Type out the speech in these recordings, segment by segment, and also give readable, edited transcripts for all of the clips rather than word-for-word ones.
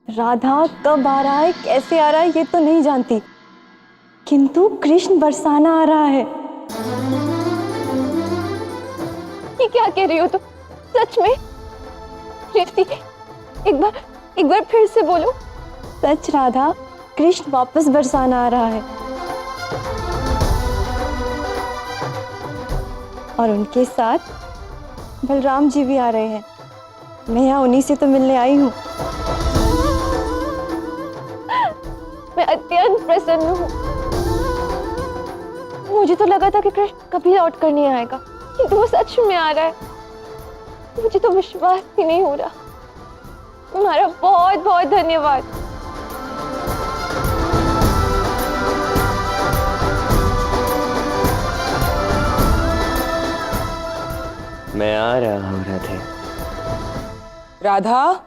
राधा कब आ रहा है, कैसे आ रहा है, ये तो नहीं जानती, किंतु कृष्ण बरसाना आ रहा है। ये क्या कह रही हो तुम? सच में? रेवती, एक बार फिर से बोलो। सच राधा, कृष्ण वापस बरसाना आ रहा है और उनके साथ बलराम जी भी आ रहे हैं। मैं यहाँ उन्हीं से तो मिलने आई हूँ। मैं अत्यंत प्रसन्न हूँ। मुझे तो लगा था कि कृष्ण कभी लौट कर नहीं आएगा, किंतु वो सच में आ रहा है। मुझे तो विश्वास ही नहीं हो रहा। तुम्हारा बहुत बहुत धन्यवाद। मैं आ रहा हूँ राधे। राधा,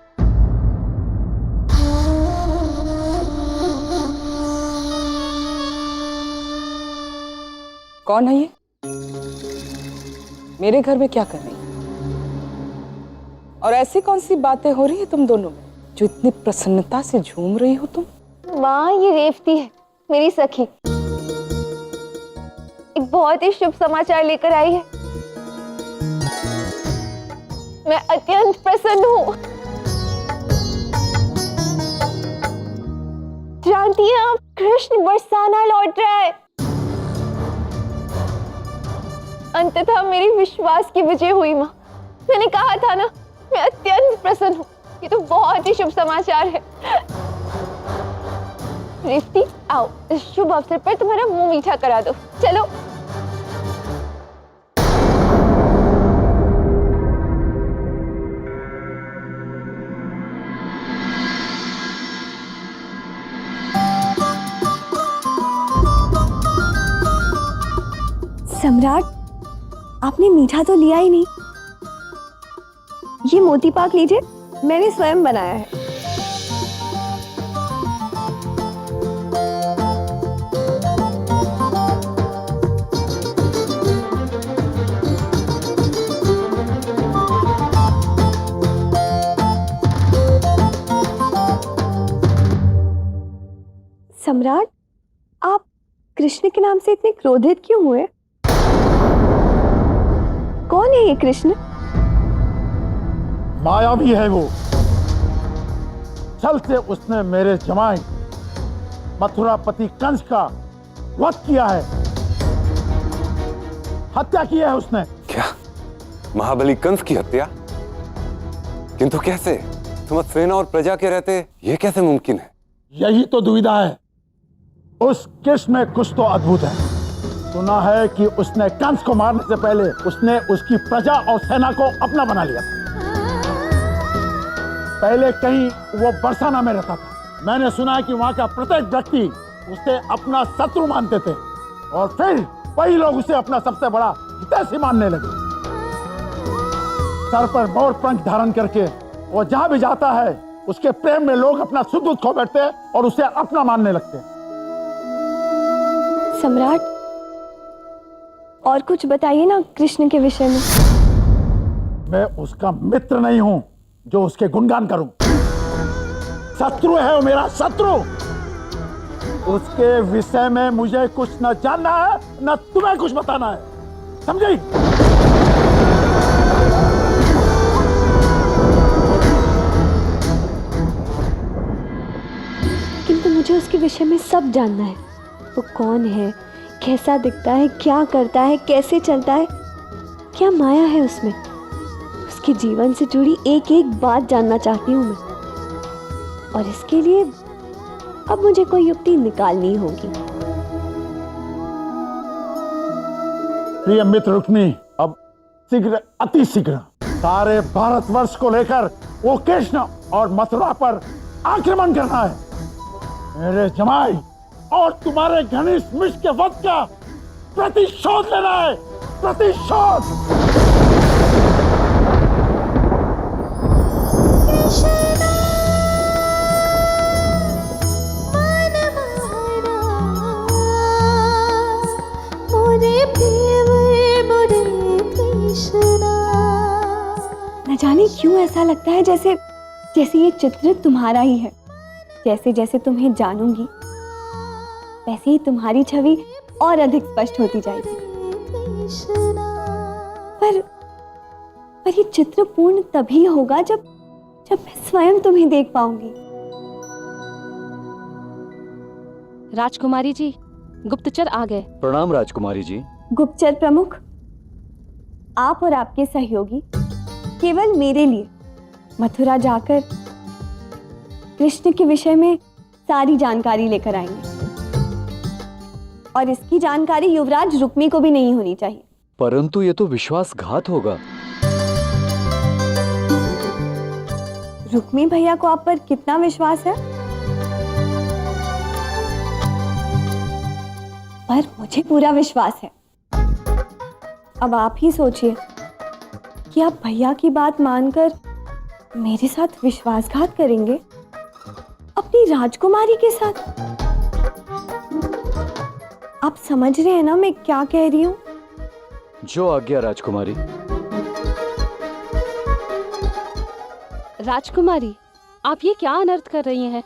कौन है ये? मेरे घर में क्या कर रही है? और ऐसी कौन सी बातें हो रही है तुम दोनों में जो इतनी प्रसन्नता से झूम रही हो तुम? माँ, ये रेवती है, मेरी सखी। एक बहुत ही शुभ समाचार लेकर आई है। मैं अत्यंत प्रसन्न हूँ। जानती हैं आप, कृष्ण बरसाना लौट रहा है। अंततः मेरी विश्वास की विजय हुई माँ। मैंने कहा था ना, मैं अत्यंत प्रसन्न हूँ। ये तो बहुत ही शुभ समाचार है। रेवती, आओ, इस शुभ अवसर पर तुम्हारा मुंह मीठा करा दो। चलो। सम्राट, आपने मीठा तो लिया ही नहीं। ये मोती पाक लीजिए, मैंने स्वयं बनाया है। सम्राट, आप कृष्ण के नाम से इतने क्रोधित क्यों हुए? कौन है ये कृष्ण? मायावी है वो। छल से उसने मेरे जमाई मथुरापति कंस का वध किया है, हत्या की है उसने। क्या? महाबली कंस की हत्या? किंतु कैसे? तुम सेना और प्रजा के रहते ये कैसे मुमकिन है? यही तो दुविधा है। उस कृष्ण में कुछ तो अद्भुत है। सुना है कि उसने कंस को मारने से पहले उसने उसकी प्रजा और सेना को अपना बना लिया था। पहले कहीं वो बरसाना में रहता था। मैंने सुना है कि वहां का प्रत्येक व्यक्ति उसे अपना शत्रु मानते थे और फिर वही लोग उसे अपना सबसे बड़ा हितैषी मानने लगे। सर पर मोर पंख धारण करके वो जहां भी जाता है उसके प्रेम में लोग अपना सुध बुध खो बैठते हैं और उसे अपना मानने लगते हैं। सम्राट, और कुछ बताइए ना कृष्ण के विषय में। मैं उसका मित्र नहीं हूं जो उसके गुणगान करूं। शत्रु है वो, मेरा शत्रु। उसके विषय में मुझे कुछ न जानना है न तुम्हें कुछ बताना है, समझी? किंतु मुझे उसके विषय में सब जानना है। वो कौन है, कैसा दिखता है, क्या करता है, कैसे चलता है, क्या माया है उसमें। उसके जीवन से जुड़ी एक एक बात जानना चाहती हूँ मैं, और इसके लिए अब मुझे कोई युक्ति निकालनी होगी। प्रिय मित्र रुक्मी, अब शीघ्र अति शीघ्र सारे भारतवर्ष को लेकर वो कृष्ण और मथुरा पर आक्रमण करना है। मेरे जमाई और तुम्हारे घनिष्ठ मित्र के वध का प्रतिशोध लेना है, प्रतिशोध। न जाने क्यों ऐसा लगता है जैसे ये चित्र तुम्हारा ही है। जैसे जैसे तुम्हें जानूंगी वैसे ही तुम्हारी छवि और अधिक स्पष्ट होती जाएगी। पर ये चित्र पूर्ण तभी होगा जब मैं स्वयं तुम्हें देख पाऊंगी। राजकुमारी जी, गुप्तचर आ गए। प्रणाम राजकुमारी जी। गुप्तचर प्रमुख, आप और आपके सहयोगी केवल मेरे लिए मथुरा जाकर कृष्ण के विषय में सारी जानकारी लेकर आएंगे और इसकी जानकारी युवराज रुक्मी को भी नहीं होनी चाहिए। परंतु ये तो विश्वासघात होगा। रुक्मी भैया को आप पर कितना विश्वास है? पर मुझे पूरा विश्वास है। अब आप ही सोचिए कि आप भैया की बात मानकर मेरे साथ विश्वासघात करेंगे, अपनी राजकुमारी के साथ। आप समझ रहे हैं ना मैं क्या कह रही हूं? जो आज्ञा राजकुमारी। राजकुमारी, आप ये क्या अनर्थ कर रही हैं?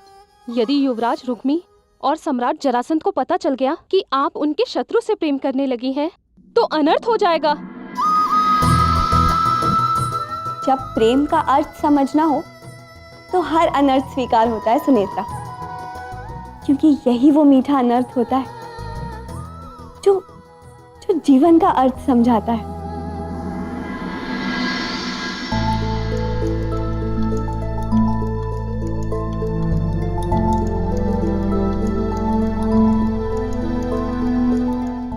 यदि युवराज रुक्मी और सम्राट जरासंध को पता चल गया कि आप उनके शत्रु से प्रेम करने लगी हैं, तो अनर्थ हो जाएगा। जब प्रेम का अर्थ समझना हो तो हर अनर्थ स्वीकार होता है सुनेत्रा, क्योंकि यही वो मीठा अनर्थ होता है जो जीवन का अर्थ समझाता है।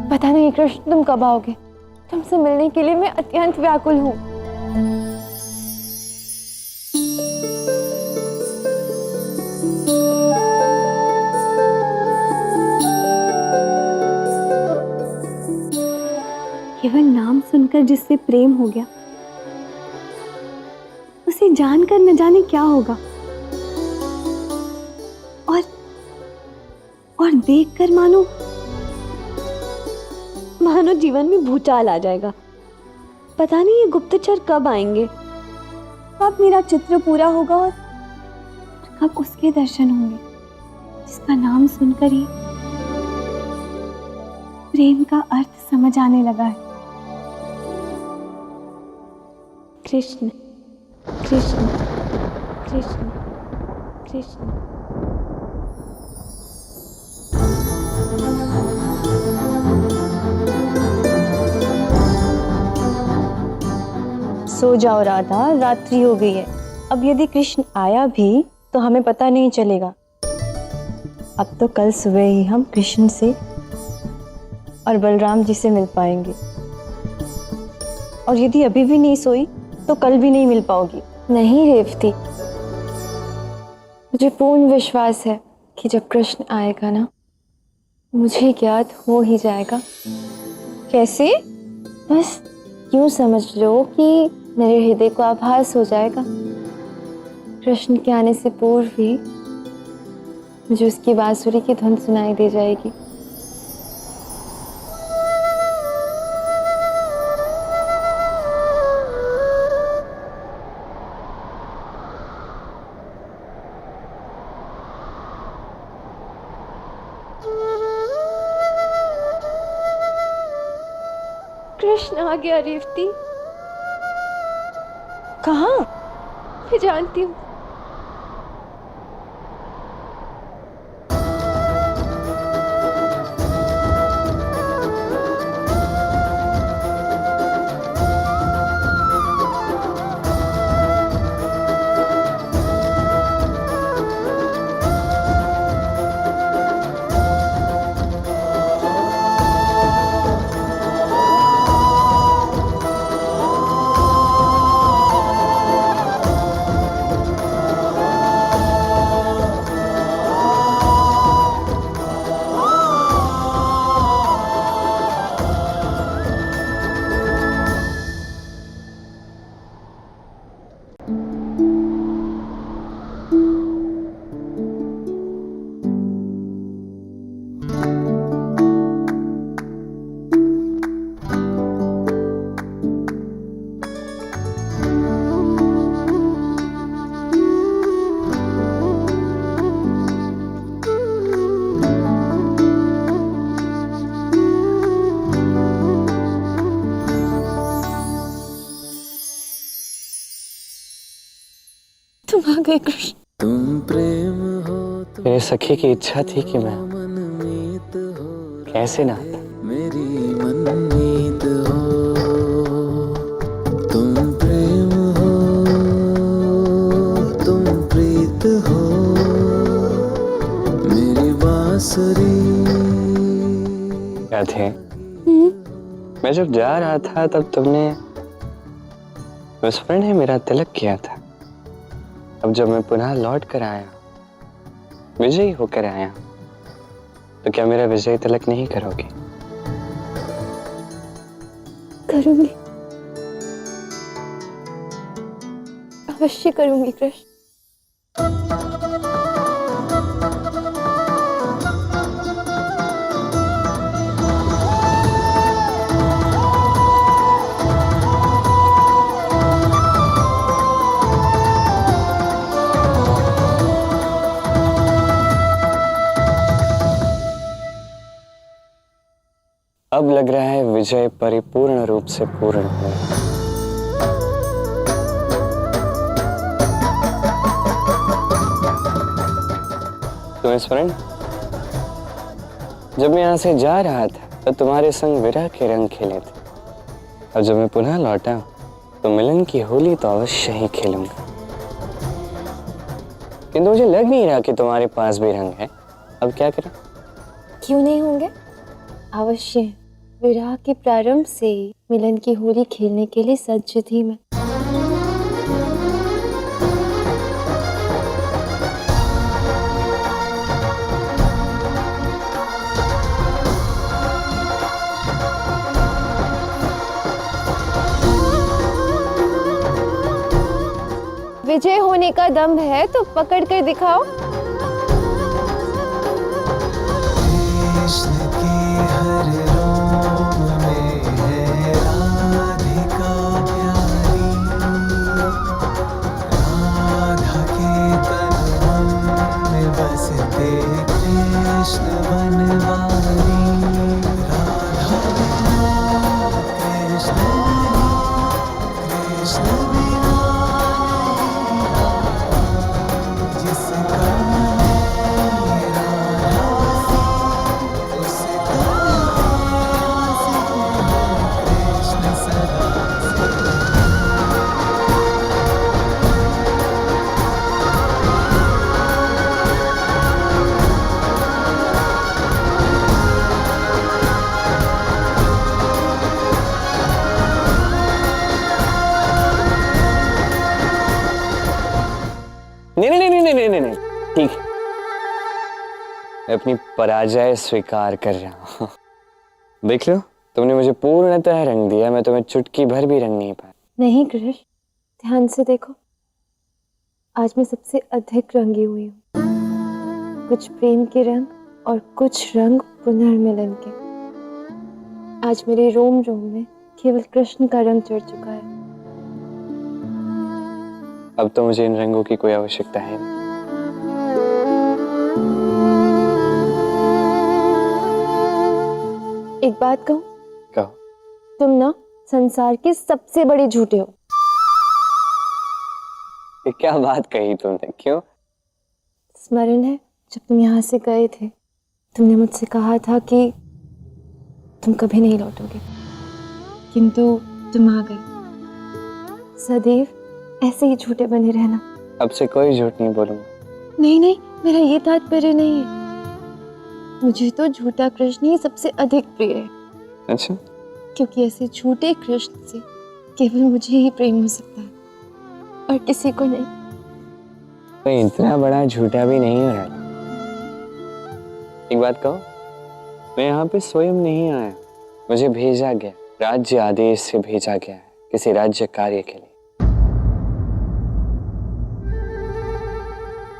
पता नहीं कृष्ण तुम कब आओगे। तुमसे मिलने के लिए मैं अत्यंत व्याकुल हूँ। केवल नाम सुनकर जिससे प्रेम हो गया, उसे जानकर न जाने क्या होगा, और देखकर मानो जीवन में भूचाल आ जाएगा। पता नहीं ये गुप्तचर कब आएंगे, कब मेरा चित्र पूरा होगा और कब उसके दर्शन होंगे जिसका नाम सुनकर ही प्रेम का अर्थ समझ आने लगा है। कृष्ण कृष्ण कृष्ण कृष्ण। सो जाओ राधा, रात्रि हो गई है। अब यदि कृष्ण आया भी तो हमें पता नहीं चलेगा। अब तो कल सुबह ही हम कृष्ण से और बलराम जी से मिल पाएंगे, और यदि अभी भी नहीं सोई तो कल भी नहीं मिल पाओगी। नहीं रेवती, मुझे पूर्ण विश्वास है कि जब कृष्ण आएगा ना, मुझे ज्ञात हो ही जाएगा। कैसे? बस यूं समझ लो कि मेरे हृदय को आभास हो जाएगा। कृष्ण के आने से पूर्व ही मुझे उसकी बांसुरी की धुन सुनाई दे जाएगी। कृष्ण आ गया रेवती। कहाँ? मैं जानती हूँ। गए कृष्ण। मेरे सखी की इच्छा थी कि मैं कैसे ना मेरी मनमीत हो, तुम प्रेम हो, तुम प्रीत हो, मेरी बांसुरी। क्या थे? मैं जब जा रहा था तब तुमने विस्मरण है मेरा तिलक किया था। अब जब मैं पुनः लौट कर आया, विजयी होकर आया, तो क्या मेरा विजय तिलक नहीं करोगे? करूंगी, अवश्य करूंगी कृष्ण। अब लग रहा है विजय परिपूर्ण रूप से पूर्ण हुआ। तुम्हें स्मरण, जब मैं यहां से जा रहा था तो तुम्हारे संग विरह के रंग खेले थे, और जब मैं पुनः लौटा तो मिलन की होली तो अवश्य ही खेलूंगा। किंतु मुझे लग नहीं रहा कि तुम्हारे पास भी रंग है। अब क्या करें? क्यों नहीं होंगे, अवश्य। विवाह के प्रारंभ से ही मिलन की होली खेलने के लिए सज्ज थी मैं। विजय होने का दम है तो पकड़ कर दिखाओ। कृष्ण की हर रोम में है राधिका प्यारी, राधा के तन में बसते कृष्ण बनवारी। राधा कृष्ण कृष्ण बिना जिसका नहीं, ठीक है, मैं अपनी पराजय स्वीकार कर रहा हूं। देख लो, तुमने मुझे पूर्णतः रंग दिया, मैं तुम्हें चुटकी भर भी रंग नहीं पाया। नहीं कृष्ण, ध्यान से देखो, आज मैं सबसे अधिक रंगी हुई हूँ। कुछ प्रेम के रंग और कुछ रंग पुनर्मिलन के। आज मेरे रोम रोम में केवल कृष्ण का रंग चढ़ चुका है। अब तो मुझे इन रंगों की कोई आवश्यकता है नहीं। एक बात कहूं? कहो। तुम ना संसार के सबसे बड़े झूठे हो। ये क्या बात कही तुमने? क्यों? स्मरण है, जब तुम यहाँ से गए थे, तुमने मुझसे कहा था कि तुम कभी नहीं लौटोगे, किंतु तुम आ गए। सदैव ऐसे ही झूठे बने रहना। अब से कोई झूठ नहीं बोलूंगा। नहीं नहीं, मेरा ये तात्पर्य नहीं है। मुझे तो झूठा कृष्ण ही सबसे अधिक प्रिय है। अच्छा? क्योंकि ऐसे झूठे कृष्ण से केवल मुझे ही प्रेम हो सकता है और किसी को नहीं। तो इतना बड़ा झूठा भी नहीं हो रहा। एक बात कहो, मैं यहाँ पे स्वयं नहीं आया, मुझे भेजा गया, राज्य आदेश से भेजा गया है किसी राज्य कार्य के लिए।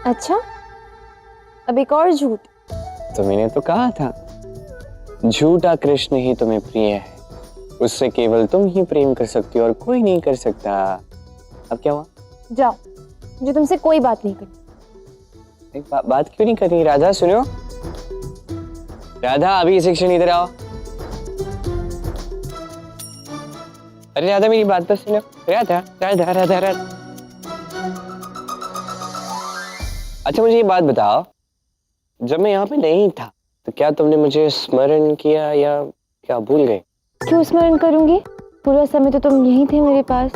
अच्छा, अब एक और झूठ। तो मैंने तो कहा था, झूठा कृष्ण ही तुम्हें प्रिय है, उससे केवल तुम ही प्रेम कर सकती हो और कोई नहीं कर सकता। अब क्या हुआ? जाओ, मुझे तुमसे कोई बात नहीं करनी। एक बात क्यों नहीं करनी? राधा सुनो, राधा अभी इस क्षण इधर आओ। अरे राधा, मेरी बात तो सुनो। राधा राधा राधा राधा। अच्छा मुझे ये बात बताओ, जब मैं यहाँ पे नहीं था तो क्या तुमने मुझे स्मरण किया या क्या भूल गए? क्यों स्मरण करूंगी? पूरा समय तो तुम यहीं थे मेरे पास,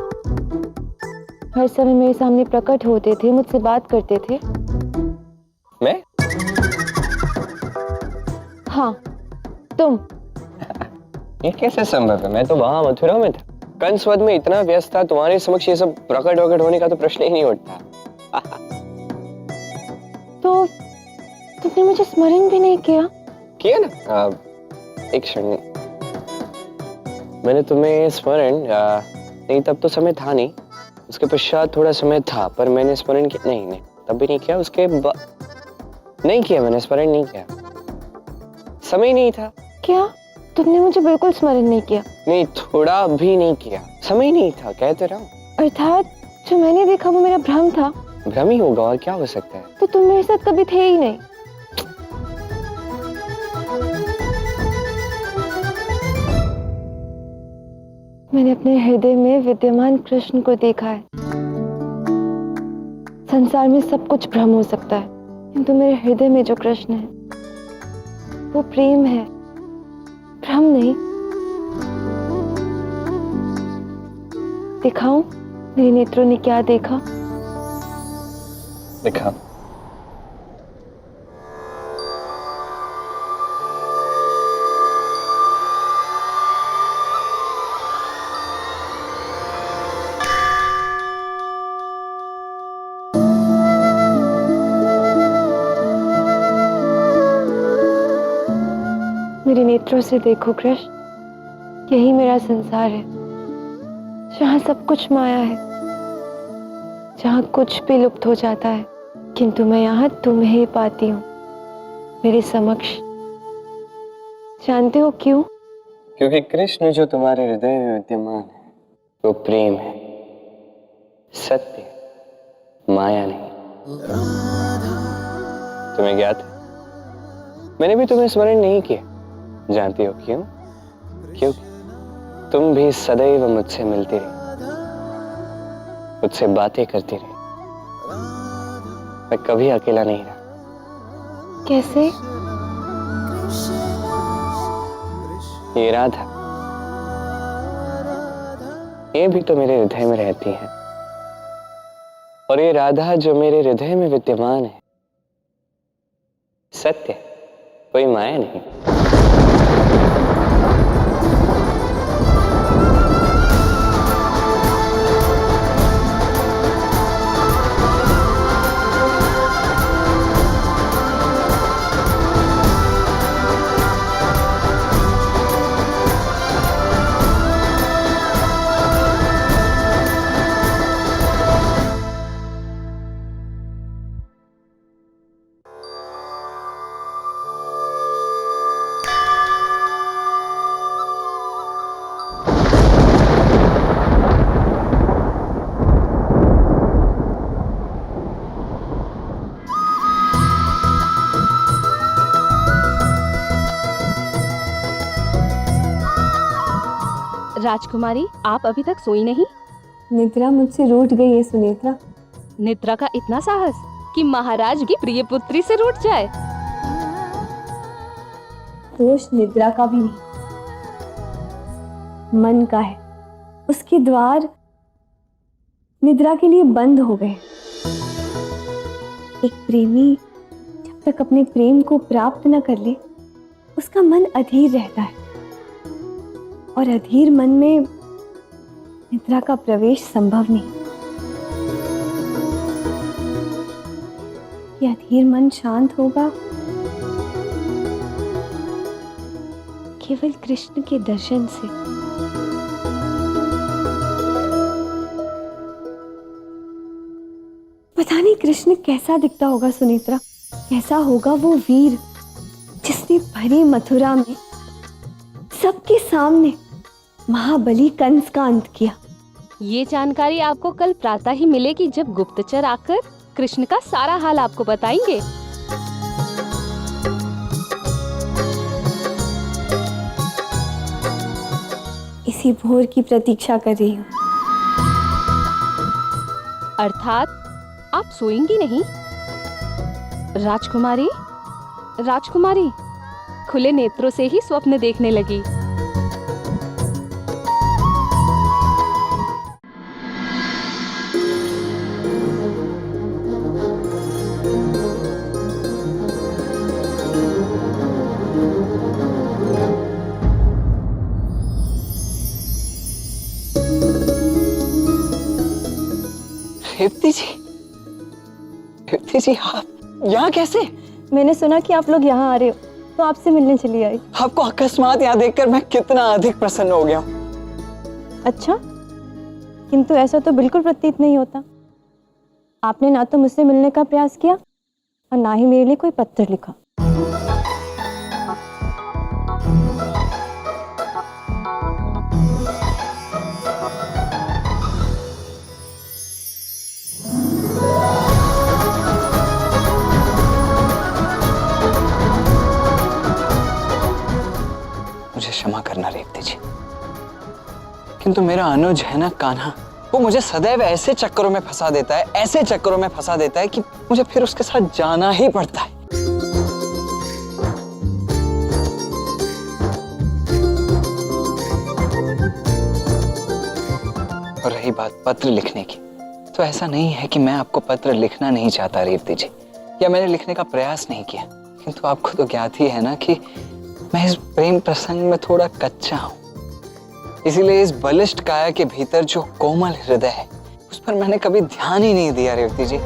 हर समय मेरे सामने प्रकट होते थे, मुझसे बात करते थे। मैं? हाँ, तुम। ये कैसे संभव है? मैं तो वहां मथुरा में था, कंसवध में इतना व्यस्त था, तुम्हारे समक्ष ये सब प्रकट वकट होने का तो प्रश्न ही नहीं उठता। तो तुमने मुझे स्मरण भी नहीं किया? किया ना, एक क्षण, मैंने तुम्हें स्मरण नहीं, तब तो समय था नहीं, उसके पश्चात थोड़ा समय था, पर मैंने स्मरण किया नहीं, तब भी नहीं किया, उसके नहीं किया, मैंने स्मरण नहीं किया, समय नहीं था। क्या तुमने मुझे बिल्कुल स्मरण नहीं किया? नहीं, थोड़ा भी नहीं किया, समय नहीं था, कहते रहो। अर्थात जो मैंने देखा वो मेरा भ्रम था? भ्रम ही होगा, और क्या हो सकता है? तो तुम मेरे साथ कभी थे ही नहीं। मैंने अपने हृदय में विद्यमान कृष्ण को देखा है। संसार में सब कुछ भ्रम हो सकता है, किंतु मेरे हृदय में जो कृष्ण है वो प्रेम है, भ्रम नहीं। दिखाऊं मेरे नेत्रों ने क्या देखा? दिखा। मेरे नेत्रों से देखो कृष्ण, यही मेरा संसार है, जहाँ सब कुछ माया है, जहाँ कुछ भी लुप्त हो जाता है, किंतु मैं यहाँ तुम्हें पाती हूँ मेरे समक्ष। जानते हो क्यों? क्योंकि कृष्ण जो तुम्हारे हृदय में विद्यमान है वो प्रेम है, सत्य, माया नहीं। तुम्हें ज्ञात है, मैंने भी तुम्हें स्मरण नहीं किया। जानती हो क्यों? क्योंकि तुम भी सदैव मुझसे मिलती रही, मुझसे बातें करती रही, मैं कभी अकेला नहीं रहा। कैसे? ये राधा, ये भी तो मेरे हृदय में रहती है, और ये राधा जो मेरे हृदय में विद्यमान है सत्य, कोई माया नहीं। राजकुमारी, आप अभी तक सोई नहीं? निद्रा मुझसे रूठ गई है सुनेत्रा। निद्रा का इतना साहस कि महाराज की प्रिय पुत्री से रूठ जाए। दोष निद्रा का भी नहीं, मन का है। उसके द्वार निद्रा के लिए बंद हो गए। एक प्रेमी जब तक अपने प्रेम को प्राप्त न कर ले, उसका मन अधीर रहता है, और अधीर मन में निद्रा का प्रवेश संभव नहीं। ये अधीर मन शांत होगा केवल कृष्ण के दर्शन से। पता नहीं कृष्ण कैसा दिखता होगा सुनेत्रा, कैसा होगा वो वीर जिसने भरी मथुरा में सबके सामने महाबली कंस का अंत किया। ये जानकारी आपको कल प्रातः ही मिलेगी, जब गुप्तचर आकर कृष्ण का सारा हाल आपको बताएंगे। इसी भोर की प्रतीक्षा कर रही हूँ। अर्थात आप सोएंगी नहीं? राजकुमारी, राजकुमारी खुले नेत्रों से ही स्वप्न देखने लगी। रेवती जी आप यहाँ कैसे? मैंने सुना कि आप लोग यहाँ आ रहे हो, तो आपसे मिलने चली आई। आपको अकस्मात यहाँ देखकर मैं कितना अधिक प्रसन्न हो गया हूँ। अच्छा, किंतु ऐसा तो बिल्कुल प्रतीत नहीं होता। आपने ना तो मुझसे मिलने का प्रयास किया और ना ही मेरे लिए कोई पत्र लिखा। मुझे क्षमा करना रेवती जी, किंतु मेरा अनुज है ना कान्हा, वो मुझे सदैव ऐसे चक्करों में फंसा देता है, ऐसे चक्करों में फंसा देता है कि मुझे फिर उसके साथ जाना ही पड़ता है। और रही बात पत्र लिखने की, तो ऐसा नहीं है कि मैं आपको पत्र लिखना नहीं चाहता रेवती जी, या मैंने लिखने का प्रयास नहीं किया, किंतु आपको तो ज्ञात ही है ना कि मैं इस प्रेम प्रसंग में थोड़ा कच्चा हूं। इसीलिए इस बलिष्ठ काया के भीतर जो कोमल हृदय है, उस पर मैंने कभी ध्यान ही नहीं दिया रेवती जी।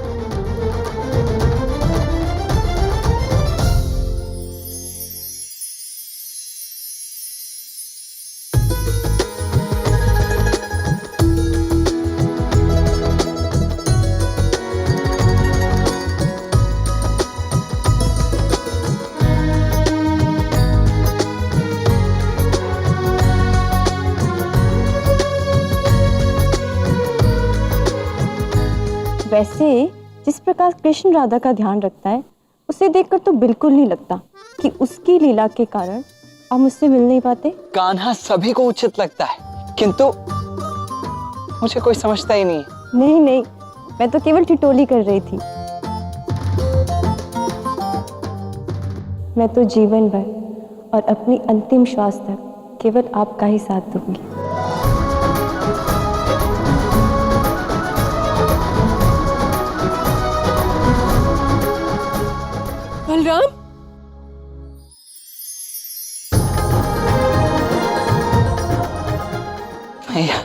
वैसे जिस प्रकार कृष्ण राधा का ध्यान रखता है, उसे देखकर तो बिल्कुल नहीं लगता कि उसकी लीला के कारण आप मुझसे मिल नहीं पाते। कान्हा सभी को उचित लगता है, किंतु मुझे कोई समझता ही नहीं। नहीं नहीं, मैं तो केवल ठिठोली कर रही थी। मैं तो जीवन भर और अपनी अंतिम श्वास तक केवल आपका ही साथ दूंगी। बलराम, भैया,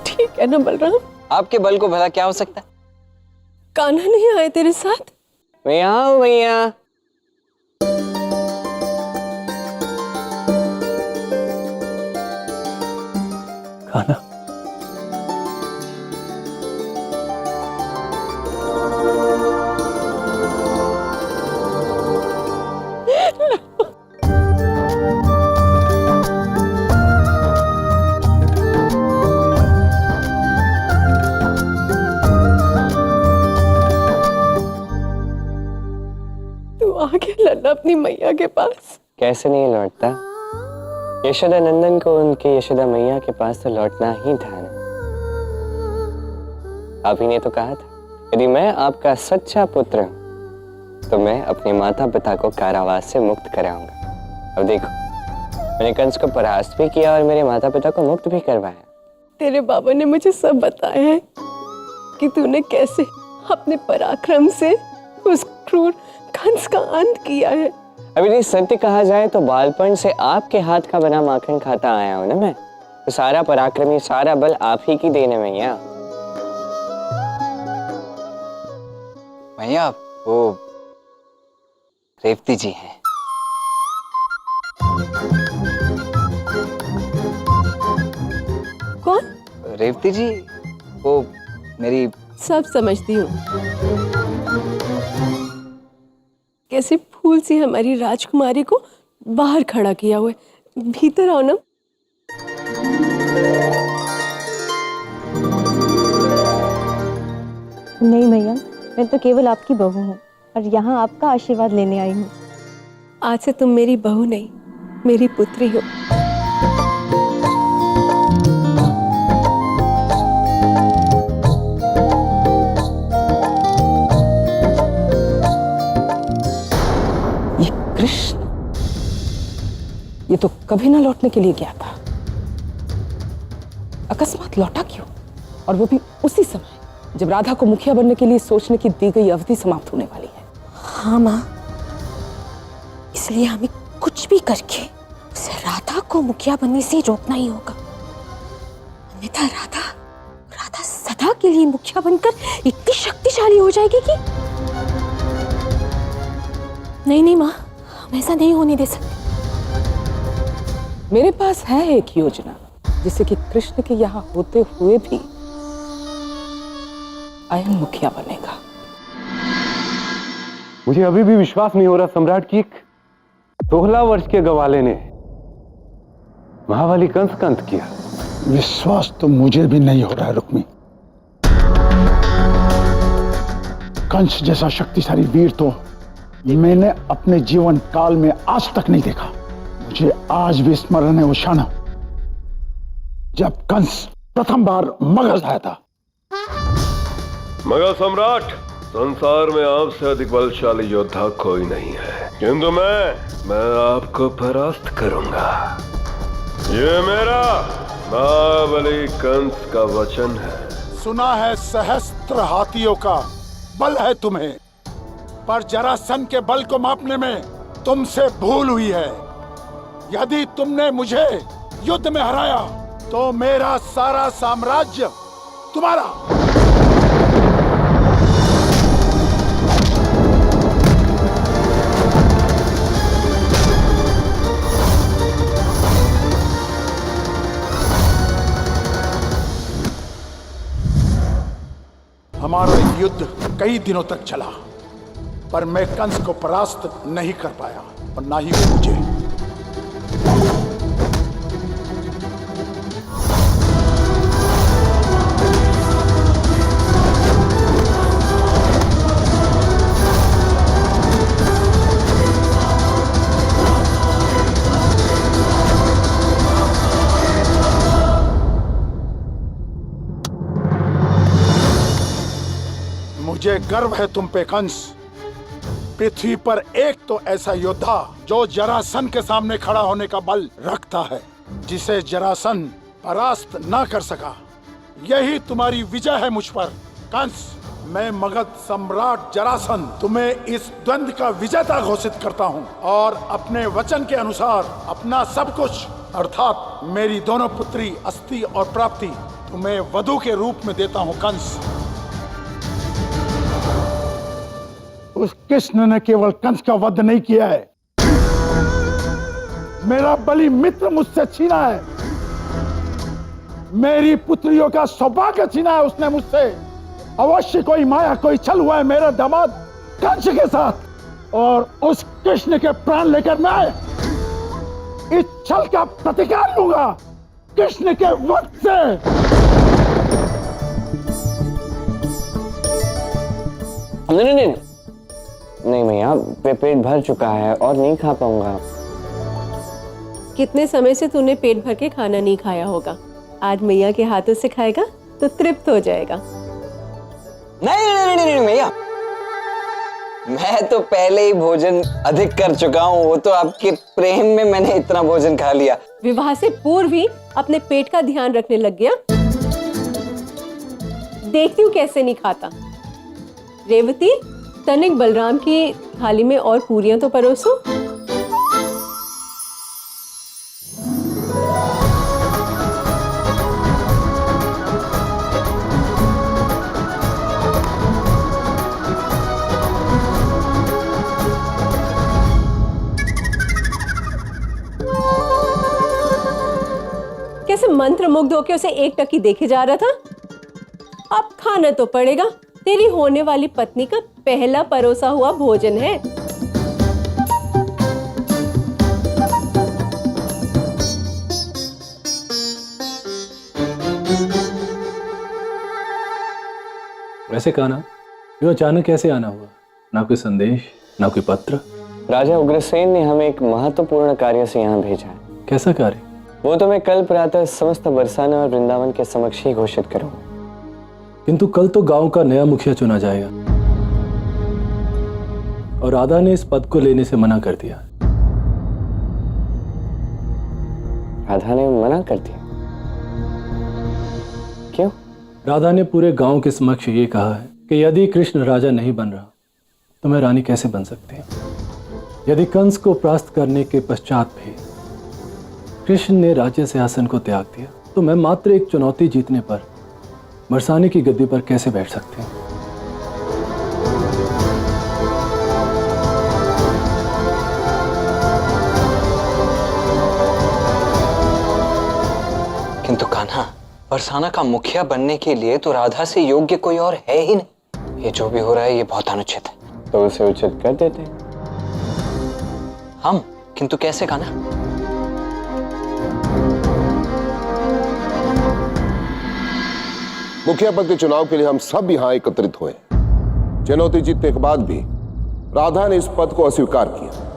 ठीक है ना बलराम? आपके बल को भला क्या हो सकता है? कान्हा नहीं आए तेरे साथ? भैया भैया, कान्हा, तू आगे लड़ना अपनी मैया के पास। कैसे नहीं लौटता? यशोदा नंदन को उनकी यशोदा मैया के पास तो लौटना ही था ना। आप ही ने तो कहा था, यदि मैं आपका सच्चा पुत्र हूं तो मैं अपने माता पिता को कारावास से मुक्त कराऊंगा। अब देखो, मैंने कंस को परास्त भी किया और मेरे माता पिता को मुक्त भी करवाया। तेरे बाबा ने मुझे सब बताया है कि तूने कैसे अपने पराक्रम से उस क्रूर कंस का अंत किया है। अभी नहीं, सत्य कहा जाए तो बालपन से आपके हाथ का बना माखन खाता आया हूं ना मैं, तो सारा पराक्रमी, सारा बल आप ही की देन है मैया। मैया, वो रेवती जी हैं। कौन? रेवती जी, वो मेरी सब समझती हूँ। कैसे फूल सी हमारी राजकुमारी को बाहर खड़ा किया हुआ है। भीतर आओ ना। नहीं भैया, मैं तो केवल आपकी बहू हूँ और यहाँ आपका आशीर्वाद लेने आई हूँ। आज से तुम मेरी बहू नहीं, मेरी पुत्री हो। कभी ना लौटने के लिए गया था, अकस्मात लौटा क्यों? और वो भी उसी समय जब राधा को मुखिया बनने के लिए सोचने की दी गई अवधि समाप्त होने वाली है। हाँ माँ, इसलिए हमें कुछ भी करके उसे राधा को मुखिया बनने से रोकना ही होगा। अन्यथा राधा सदा के लिए मुखिया बनकर इतनी शक्तिशाली हो जाएगी कि नहीं माँ, हम ऐसा नहीं होने दे सकते। मेरे पास है एक योजना जिससे कि कृष्ण के यहाँ होते हुए भी अयन मुखिया बनेगा। मुझे अभी भी विश्वास नहीं हो रहा सम्राट की 16 वर्ष के गवाले ने महाबली कंस का अंत किया। विश्वास तो मुझे भी नहीं हो रहा है रुक्मी। कंस जैसा शक्तिशाली वीर तो मैंने अपने जीवन काल में आज तक नहीं देखा। मुझे आज भी स्मरण है वो क्षण जब कंस प्रथम बार मगध आया था। मगध सम्राट, संसार में आपसे अधिक बलशाली योद्धा कोई नहीं है, किंतु मैं आपको परास्त करूंगा। ये मेरा महाबली कंस का वचन है। सुना है सहस्त्र हाथियों का बल है तुम्हें, पर जरासंध के बल को मापने में तुमसे भूल हुई है। यदि तुमने मुझे युद्ध में हराया तो मेरा सारा साम्राज्य तुम्हारा। हमारा युद्ध कई दिनों तक चला, पर मैं कंस को परास्त नहीं कर पाया और ना ही वो मुझे। मुझे गर्व है तुम पे कंस। पृथ्वी पर एक तो ऐसा योद्धा जो जरासंध के सामने खड़ा होने का बल रखता है, जिसे जरासंध परास्त ना कर सका। यही तुम्हारी विजय है मुझ पर कंस। मैं मगध सम्राट जरासंध तुम्हें इस द्वंद्व का विजेता घोषित करता हूँ और अपने वचन के अनुसार अपना सब कुछ अर्थात मेरी दोनों पुत्री अस्थि और प्राप्ति तुम्हें वधु के रूप में देता हूँ कंस। उस कृष्ण ने केवल कंस का वध नहीं किया है, मेरा बलि मित्र मुझसे छीना है, मेरी पुत्रियों का सौभाग्य छीना है उसने मुझसे। अवश्य कोई माया कोई छल हुआ है मेरे दामाद कंस के साथ, और उस कृष्ण के प्राण लेकर मैं इस छल का प्रतिकार लूंगा कृष्ण के वध से। नहीं भैया, पेट भर चुका है और नहीं खा पाऊंगा। कितने समय से तूने पेट भर के खाना नहीं खाया होगा, आज मैया के हाथों से खाएगा तो तृप्त हो जाएगा। नहीं भैया, मैं तो पहले ही भोजन अधिक कर चुका हूँ। वो तो आपके प्रेम में मैंने इतना भोजन खा लिया। विवाह से पूर्व ही अपने पेट का ध्यान रखने लग गया। देखती हूँ कैसे नहीं खाता। रेवती, तनिक बलराम की थाली में और पूरियां तो परोसो। कैसे मंत्र मुग्ध होकर उसे एक टकी देखे जा रहा था। अब खाना तो पड़ेगा, तेरी होने वाली पत्नी का पहला परोसा हुआ भोजन है। वैसे कान्हा, यो अचानक कैसे आना हुआ? ना कोई संदेश, ना कोई पत्र। राजा उग्रसेन ने हमें एक महत्वपूर्ण कार्य से यहाँ भेजा है। कैसा कार्य? वो तो मैं कल प्रातः समस्त बरसाना और वृंदावन के समक्ष ही घोषित करूंगा। किंतु कल तो गांव का नया मुखिया चुना जाएगा और राधा ने इस पद को लेने से मना कर दिया। राधा ने मना कर दिया। क्यों? राधा ने पूरे गांव के समक्ष ये कहा है कि यदि कृष्ण राजा नहीं बन रहा तो मैं रानी कैसे बन सकती हूँ। यदि कंस को परास्त करने के पश्चात भी कृष्ण ने राज्य सिंहासन को त्याग दिया तो मैं मात्र एक चुनौती जीतने पर बरसाने की गद्दी पर कैसे बैठ सकती हूँ। किंतु कान्हा, बरसाना का मुखिया बनने के लिए तो राधा से योग्य कोई और है ही नहीं। ये जो भी हो रहा है ये बहुत अनुचित है। तो उसे उचित कर देते हम, किंतु कैसे कान्हा? मुखिया पद के चुनाव के लिए हम सब यहाँ एकत्रित हुए। चुनौती जीतने के बाद भी राधा ने इस पद को अस्वीकार किया।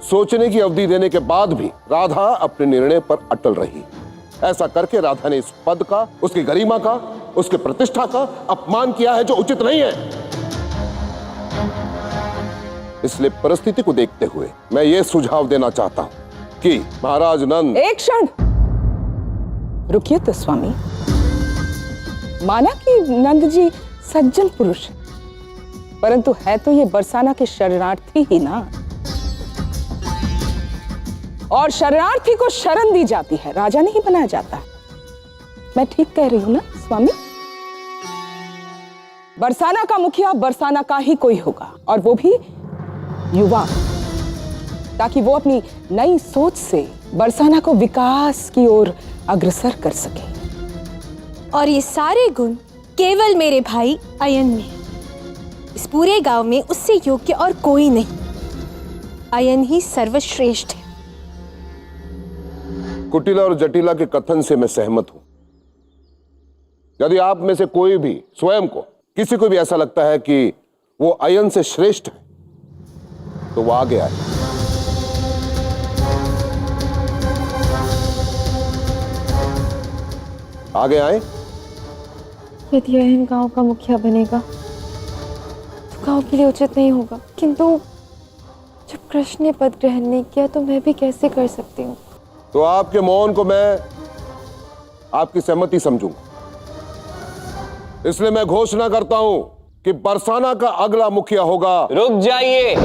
सोचने की अवधि देने के बाद भी राधा अपने निर्णय पर अटल रही। ऐसा करके राधा ने इस पद का, उसकी गरिमा का, उसके प्रतिष्ठा का अपमान किया है जो उचित नहीं है। इसलिए परिस्थिति को देखते हुए मैं ये सुझाव देना चाहता हूं कि महाराज नंद। एक क्षण रुकिए तो स्वामी। माना कि नंद जी सज्जन पुरुष, परंतु है तो ये बरसाना के शरणार्थी ही ना, और शरणार्थी को शरण दी जाती है, राजा नहीं बनाया जाता। मैं ठीक कह रही हूं ना स्वामी? बरसाना का मुखिया बरसाना का ही कोई होगा, और वो भी युवा, ताकि वो अपनी नई सोच से बरसाना को विकास की ओर अग्रसर कर सके। और ये सारे गुण केवल मेरे भाई अयन में। इस पूरे गांव में उससे योग्य और कोई नहीं। अयन ही सर्वश्रेष्ठ है। कुटिला और जटिला के कथन से मैं सहमत हूं। यदि आप में से कोई भी स्वयं को, किसी को भी ऐसा लगता है कि वो अयन से श्रेष्ठ है तो वो आगे आए। आगे आए। यदि अयन गांव का मुखिया बनेगा तो गांव के लिए उचित नहीं होगा, किंतु जब कृष्ण ने पद ग्रहण नहीं किया तो मैं भी कैसे कर सकती हूँ। तो आपके मौन को मैं आपकी सहमति समझूंगा। इसलिए मैं घोषणा करता हूं कि बरसाना का अगला मुखिया होगा। रुक जाइए।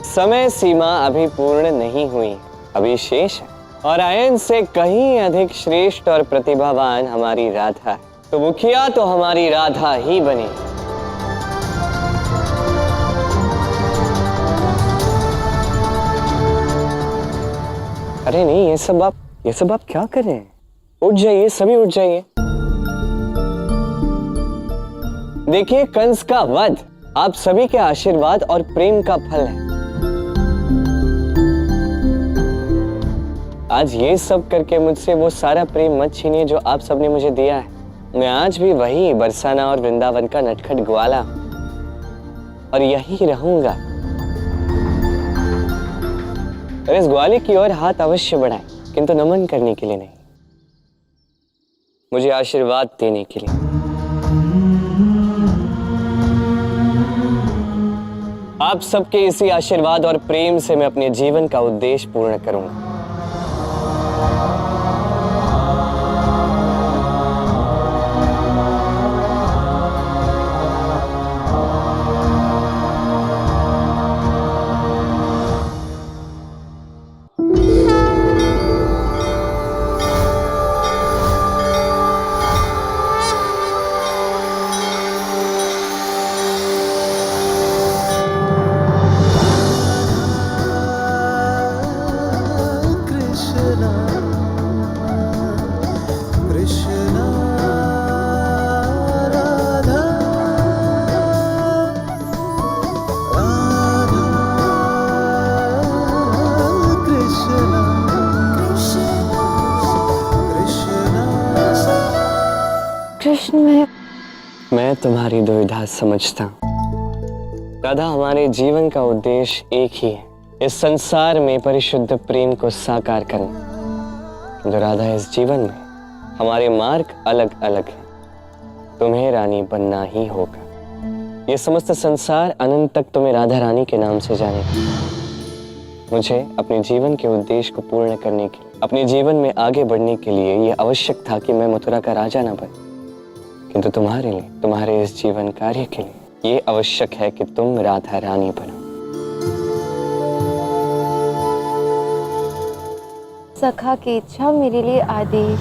समय सीमा अभी पूर्ण नहीं हुई, अभी शेष है, और अयन से कहीं अधिक श्रेष्ठ और प्रतिभावान हमारी राधा है। तो मुखिया तो हमारी राधा ही बनी। अरे नहीं, ये सब आप क्या कर रहे हैं? उठ जाइए, सभी उठ जाइए। देखिए, कंस का वध आप सभी के आशीर्वाद और प्रेम का फल है। आज ये सब करके मुझसे वो सारा प्रेम मत छीनिए जो आप सबने मुझे दिया है। मैं आज भी वही बरसाना और वृंदावन का नटखट ग्वाला, और यही रहूंगा। और इस ग्वाले की ओर हाथ अवश्य बढ़ाएं, किंतु नमन करने के लिए नहीं, मुझे आशीर्वाद देने के लिए। आप सबके इसी आशीर्वाद और प्रेम से मैं अपने जीवन का उद्देश्य पूर्ण करूंगा। कृष्ण, मैं तुम्हारी दुविधा समझता हूं। राधा, हमारे जीवन का उद्देश्य एक ही है, इस संसार में परिशुद्ध प्रेम को साकार करना। किंतु राधा, इस जीवन में हमारे मार्ग अलग अलग हैं। तुम्हें रानी बनना ही होगा। ये समस्त संसार अनंत तक तुम्हें राधा रानी के नाम से जाने। मुझे अपने जीवन के उद्देश्य को पूर्ण करने के लिए, अपने जीवन में आगे बढ़ने के लिए यह आवश्यक था कि मैं मथुरा का राजा न बन, किंतु तुम्हारे लिए, तुम्हारे इस जीवन कार्य के लिए ये आवश्यक है कि तुम राधा रानी बनो। सखा की इच्छा मेरे लिए आदेश।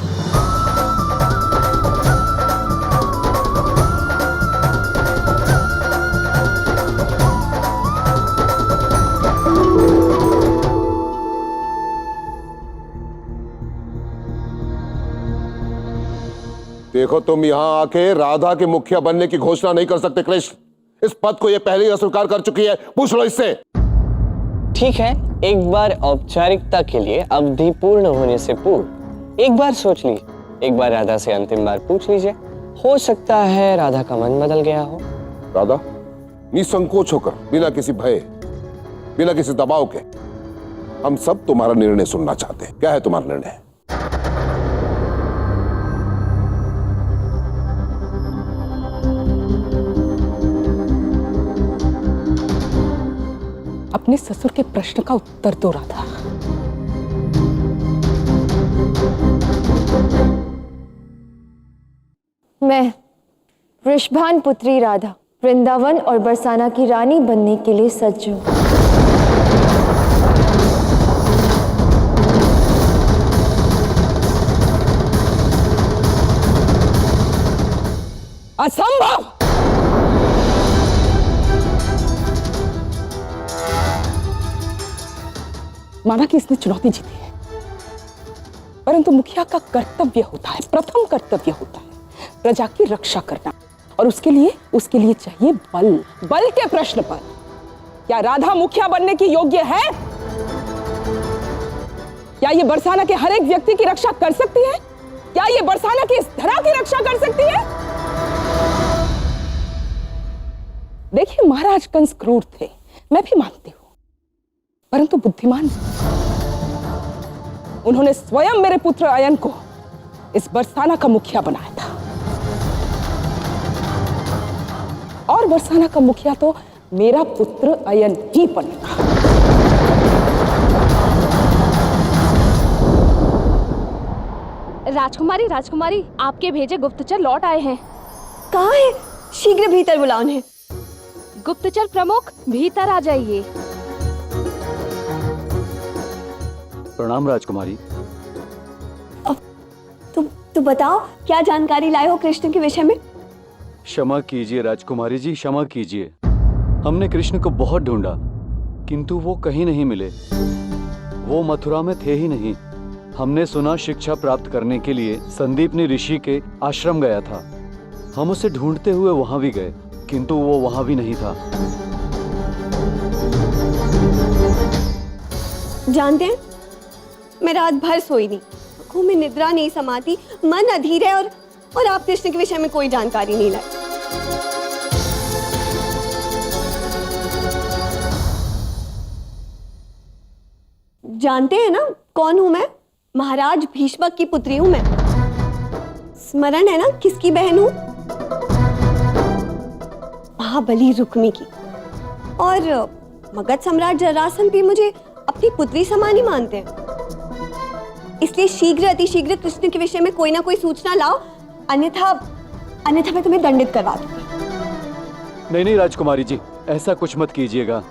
देखो, तुम यहां आके राधा के मुखिया बनने की घोषणा नहीं कर सकते कृष्ण। इस पद को ये पहले ही अस्वीकार कर चुकी है, पूछ लो इससे। ठीक है, एक बार औपचारिकता के लिए अवधि पूर्ण होने से पूर्व एक बार सोच लीजिए, एक बार राधा से अंतिम बार पूछ लीजिए। हो सकता है राधा का मन बदल गया हो। राधा, निसंकोच होकर, बिना किसी भय, बिना किसी दबाव के, हम सब तुम्हारा निर्णय सुनना चाहते हैं। क्या है तुम्हारा निर्णय? अपने ससुर के प्रश्न का उत्तर दो राधा। मैं वृषभान पुत्री राधा वृंदावन और बरसाना की रानी बनने के लिए सज्ज हूं। असंभव! माना कि इसने चुनौती जीती है, परंतु मुखिया का कर्तव्य होता है, प्रथम कर्तव्य होता है प्रजा की रक्षा करना, और उसके लिए चाहिए बल। बल के प्रश्न पर क्या राधा मुखिया बनने की योग्य है? क्या ये बरसाना के हर एक व्यक्ति की रक्षा कर सकती है? क्या ये बरसाना की इस धरा की रक्षा कर सकती है? देखिए, महाराज कंस क्रूर थे, मैं भी मानती हूं, परंतु बुद्धिमान। उन्होंने स्वयं मेरे पुत्र अयन को इस बरसाना का मुखिया बनाया था, और बरसाना का मुखिया तो मेरा पुत्र अयन ही बनेगा। राजकुमारी, राजकुमारी, आपके भेजे गुप्तचर लौट आए हैं। कहाँ है? शीघ्र भीतर बुलाओ उन्हें। गुप्तचर प्रमुख, भीतर आ जाइए। प्रणाम राजकुमारी। तुम बताओ, क्या जानकारी लाए हो कृष्ण के विषय में? क्षमा कीजिए राजकुमारी जी, क्षमा कीजिए। हमने कृष्ण को बहुत ढूंढा, किंतु वो कहीं नहीं मिले। वो मथुरा में थे ही नहीं। हमने सुना शिक्षा प्राप्त करने के लिए संदीपनी ऋषि के आश्रम गया था। हम उसे ढूंढते हुए वहां भी गए, किंतु वो वहां भी नहीं था। जानते हैं, मैं रात भर सोई नहीं, आंखों में निद्रा नहीं समाती, मन अधीर है, और आप कृष्ण के विषय में कोई जानकारी नहीं लाई। जानते हैं ना कौन हूं मैं? महाराज भीष्मक की पुत्री हूं मैं। स्मरण है ना किसकी बहन हूं? महाबली रुक्मी की। और मगध सम्राट जरासंध भी मुझे अपनी पुत्री समान ही मानते हैं। इसलिए शीघ्र अतिशीघ्र कृष्ण के विषय में कोई ना कोई सूचना लाओ, अन्यथा मैं तुम्हें दंडित करवा दूंगी। नहीं नहीं राजकुमारी जी, ऐसा कुछ मत कीजिएगा।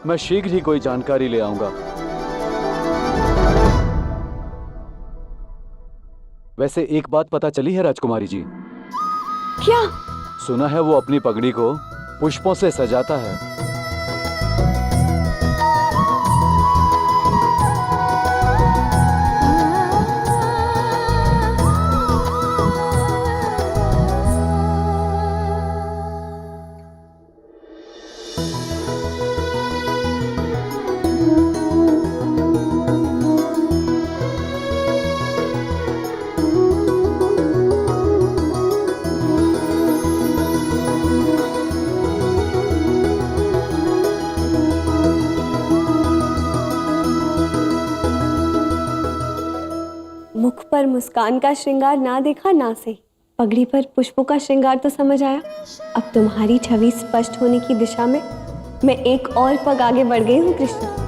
मैं शीघ्र ही कोई जानकारी ले आऊंगा। वैसे एक बात पता चली है राजकुमारी जी। क्या? सुना है वो अपनी पगड़ी को पुष्पों से सजाता है। मुस्कान का श्रृंगार ना देखा ना सही, पगड़ी पर पुष्पों का श्रृंगार तो समझ आया। अब तुम्हारी छवि स्पष्ट होने की दिशा में मैं एक और पग आगे बढ़ गई हूँ कृष्ण।